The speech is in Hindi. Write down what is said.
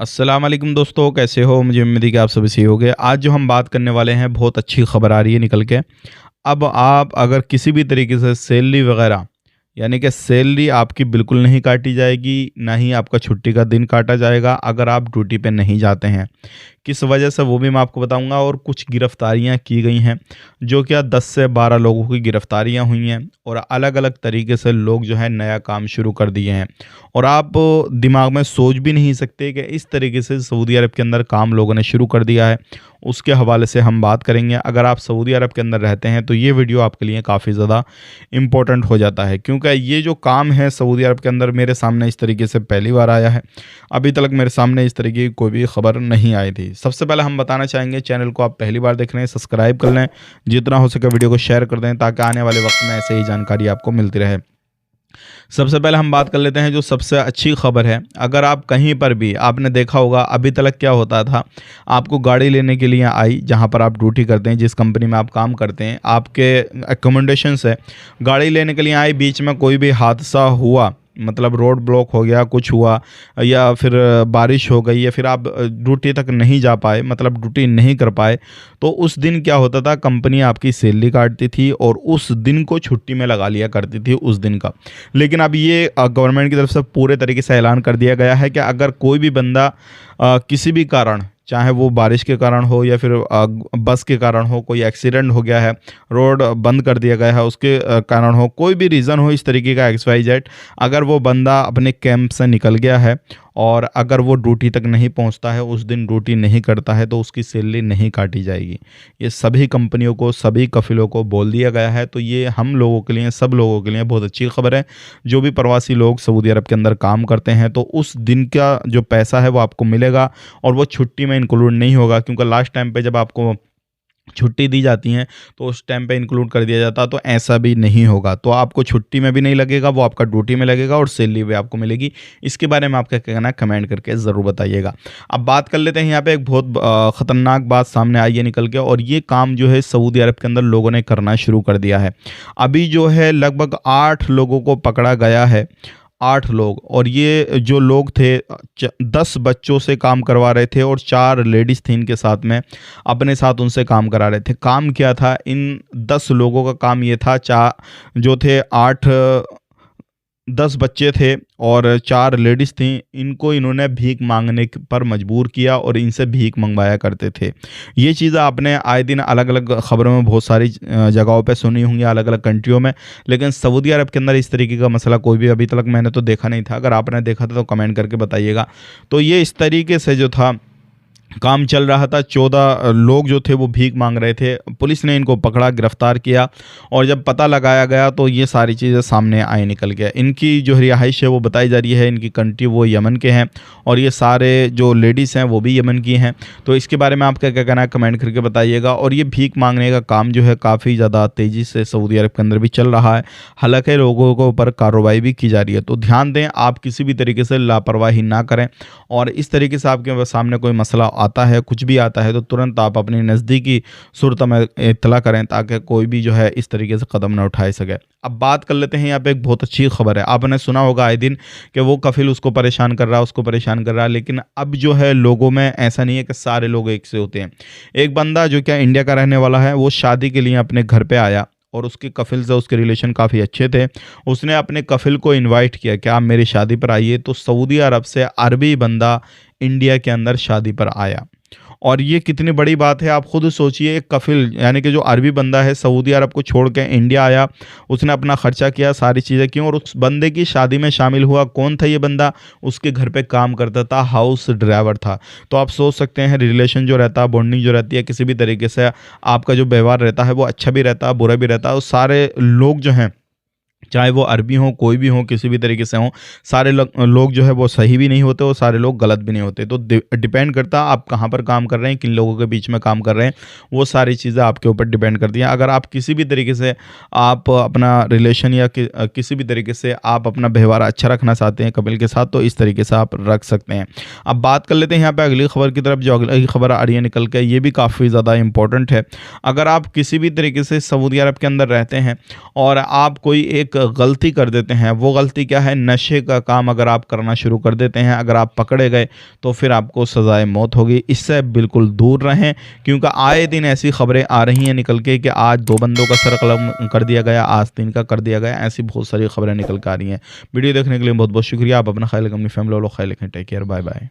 अस्सलाम वालेकुम दोस्तों, कैसे हो? मुझे उम्मीद है कि आप सभी सही होंगे। आज जो हम बात करने वाले हैं, बहुत अच्छी खबर आ रही है निकल के। अब आप अगर किसी भी तरीके से सैलरी वगैरह, यानी कि सैलरी आपकी बिल्कुल नहीं काटी जाएगी, ना ही आपका छुट्टी का दिन काटा जाएगा अगर आप ड्यूटी पे नहीं जाते हैं। किस वजह से वो भी मैं आपको बताऊंगा, और कुछ गिरफ्तारियां की गई हैं, जो क्या 10 से 12 लोगों की गिरफ्तारियां हुई हैं और अलग अलग तरीके से लोग जो है नया काम शुरू कर दिए हैं। और आप दिमाग में सोच भी नहीं सकते कि इस तरीके से सऊदी अरब के अंदर काम लोगों ने शुरू कर दिया है। उसके हवाले से हम बात करेंगे। अगर आप सऊदी अरब के अंदर रहते हैं तो ये वीडियो आपके लिए काफ़ी ज़्यादा इम्पोर्टेंट हो जाता है, क्योंकि ये जो काम है सऊदी अरब के अंदर मेरे सामने इस तरीके से पहली बार आया है। अभी तक मेरे सामने इस तरीके की कोई भी खबर नहीं आई थी। सबसे पहले हम बताना चाहेंगे, चैनल को आप पहली बार देख रहे हैं, सब्सक्राइब कर लें, जितना हो सके वीडियो को शेयर कर दें, ताकि आने वाले वक्त में ऐसे ही जानकारी आपको मिलती रहे। सबसे पहले हम बात कर लेते हैं जो सबसे अच्छी खबर है। अगर आप कहीं पर भी, आपने देखा होगा अभी तक क्या होता था, आपको गाड़ी लेने के लिए आई, जहां पर आप ड्यूटी करते हैं, जिस कंपनी में आप काम करते हैं, आपके अकोमोडेशन से गाड़ी लेने के लिए आई, बीच में कोई भी हादसा हुआ, मतलब रोड ब्लॉक हो गया, कुछ हुआ, या फिर बारिश हो गई, या फिर आप ड्यूटी तक नहीं जा पाए, मतलब ड्यूटी नहीं कर पाए, तो उस दिन क्या होता था, कंपनी आपकी सैलरी काटती थी और उस दिन को छुट्टी में लगा लिया करती थी उस दिन का। लेकिन अब ये गवर्नमेंट की तरफ से पूरे तरीके से ऐलान कर दिया गया है कि अगर कोई भी बंदा किसी भी कारण, चाहे वो बारिश के कारण हो या फिर बस के कारण हो, कोई एक्सीडेंट हो गया है, रोड बंद कर दिया गया है, उसके कारण हो, कोई भी रीज़न हो इस तरीके का XYZ, अगर वो बंदा अपने कैंप से निकल गया है और अगर वो ड्यूटी तक नहीं पहुंचता है, उस दिन ड्यूटी नहीं करता है, तो उसकी सैलरी नहीं काटी जाएगी। ये सभी कंपनियों को, सभी कफिलों को बोल दिया गया है। तो ये हम लोगों के लिए, सब लोगों के लिए बहुत अच्छी खबर है। जो भी प्रवासी लोग सऊदी अरब के अंदर काम करते हैं, तो उस दिन का जो पैसा है वो आपको मिलेगा और वो छुट्टी में इंक्लूड नहीं होगा, क्योंकि लास्ट टाइम पे जब आपको छुट्टी दी जाती हैं तो उस टाइम पे इंक्लूड कर दिया जाता, तो ऐसा भी नहीं होगा। तो आपको छुट्टी में भी नहीं लगेगा, वो आपका ड्यूटी में लगेगा और सैलरी भी आपको मिलेगी। इसके बारे में आपका क्या कहना है, कमेंट करके ज़रूर बताइएगा। अब बात कर लेते हैं, यहाँ पे एक बहुत ख़तरनाक बात सामने आई है निकल के, और ये काम जो है सऊदी अरब के अंदर लोगों ने करना शुरू कर दिया है। अभी जो है लगभग 8 लोगों को पकड़ा गया है, 8 लोग, और ये जो लोग थे 10 बच्चों से काम करवा रहे थे और 4 लेडीज़ थी इनके साथ में, अपने साथ उनसे काम करा रहे थे। काम क्या था, इन 10 लोगों का काम ये था, जो थे 10 बच्चे थे और 4 लेडीज़ थीं, इनको इन्होंने भीख मांगने पर मजबूर किया और इनसे भीख मंगवाया करते थे। ये चीज़ आपने आए दिन अलग अलग ख़बरों में बहुत सारी जगहों पे सुनी होंगी, अलग अलग कंट्रियों में, लेकिन सऊदी अरब के अंदर इस तरीके का मसला कोई भी अभी तक मैंने तो देखा नहीं था। अगर आपने देखा था तो कमेंट करके बताइएगा। तो ये इस तरीके से जो था काम चल रहा था। 14 लोग जो थे वो भीख मांग रहे थे। पुलिस ने इनको पकड़ा, गिरफ्तार किया, और जब पता लगाया गया तो ये सारी चीज़ें सामने आई निकल गया। इनकी जो रिहाइश है वो बताई जा रही है, इनकी कंट्री वो यमन के हैं, और ये सारे जो लेडीज़ हैं वो भी यमन की हैं। तो इसके बारे में आपका क्या कहना है, कमेंट करके बताइएगा। और ये भीख मांगने का काम जो है काफ़ी ज़्यादा तेज़ी से सऊदी अरब के अंदर भी चल रहा है। हालांकि लोगों के ऊपर कार्रवाई भी की जा रही है। तो ध्यान दें, आप किसी भी तरीके से लापरवाही ना करें, और इस तरीके से आपके सामने कोई मसला आता है, कुछ भी आता है, तो तुरंत आप अपनी नज़दीकी शुरता में इत्तला करें, ताकि कोई भी जो है इस तरीके से कदम ना उठाए सके। अब बात कर लेते हैं, यहाँ पे एक बहुत अच्छी खबर है। आपने सुना होगा आए दिन कि वो कफिल उसको परेशान कर रहा है, उसको परेशान कर रहा है, लेकिन अब जो है लोगों में ऐसा नहीं है कि सारे लोग एक से होते हैं। एक बंदा जो क्या इंडिया का रहने वाला है, वो शादी के लिए अपने घर पे आया और उसके कफिल से उसके रिलेशन काफ़ी अच्छे थे। उसने अपने कफिल को इनवाइट किया कि आप मेरी शादी पर आइए। तो सऊदी अरब से अरबी बंदा इंडिया के अंदर शादी पर आया, और ये कितनी बड़ी बात है आप खुद सोचिए। एक कफिल यानी कि जो अरबी बंदा है, सऊदी अरब को छोड़ के इंडिया आया, उसने अपना खर्चा किया, सारी चीज़ें की, और उस बंदे की शादी में शामिल हुआ। कौन था ये बंदा? उसके घर पे काम करता था, हाउस ड्राइवर था। तो आप सोच सकते हैं रिलेशन जो रहता है, बॉन्डिंग जो रहती है, किसी भी तरीके से आपका जो व्यवहार रहता है वो अच्छा भी रहता है, बुरा भी रहता है। और सारे लोग जो हैं, चाहे वो अरबी हों, कोई भी हों, किसी भी तरीके से हों, सारे लोग जो है वो सही भी नहीं होते और सारे लोग गलत भी नहीं होते। तो डिपेंड करता है आप कहाँ पर काम कर रहे हैं, किन लोगों के बीच में काम कर रहे हैं, वो सारी चीज़ें आपके ऊपर डिपेंड करती हैं। अगर आप किसी भी तरीके से आप अपना रिलेशन या किसी भी तरीके से आप अपना व्यवहार अच्छा रखना चाहते हैं कपिल के साथ, तो इस तरीके से आप रख सकते हैं। अब बात कर लेते हैं यहाँ पर अगली खबर की तरफ। जो अगली खबर आ रही है निकल के, ये भी काफ़ी ज़्यादा इंपॉर्टेंट है। अगर आप किसी भी तरीके से सऊदी अरब के अंदर रहते हैं और आप कोई एक गलती कर देते हैं। वो गलती क्या है? नशे का काम अगर आप करना शुरू कर देते हैं, अगर आप पकड़े गए तो फिर आपको सज़ाए मौत होगी। इससे बिल्कुल दूर रहें, क्योंकि आए दिन ऐसी खबरें आ रही हैं निकल के कि आज 2 बंदों का सर कलम कर दिया गया, आज 3 का कर दिया गया। ऐसी बहुत सारी खबरें निकल के आ रही हैं। वीडियो देखने के लिए बहुत बहुत शुक्रिया। आप अपना ख्याल रखें, अपनी फैमिली वालों का ख्याल रखें। Take care, bye bye.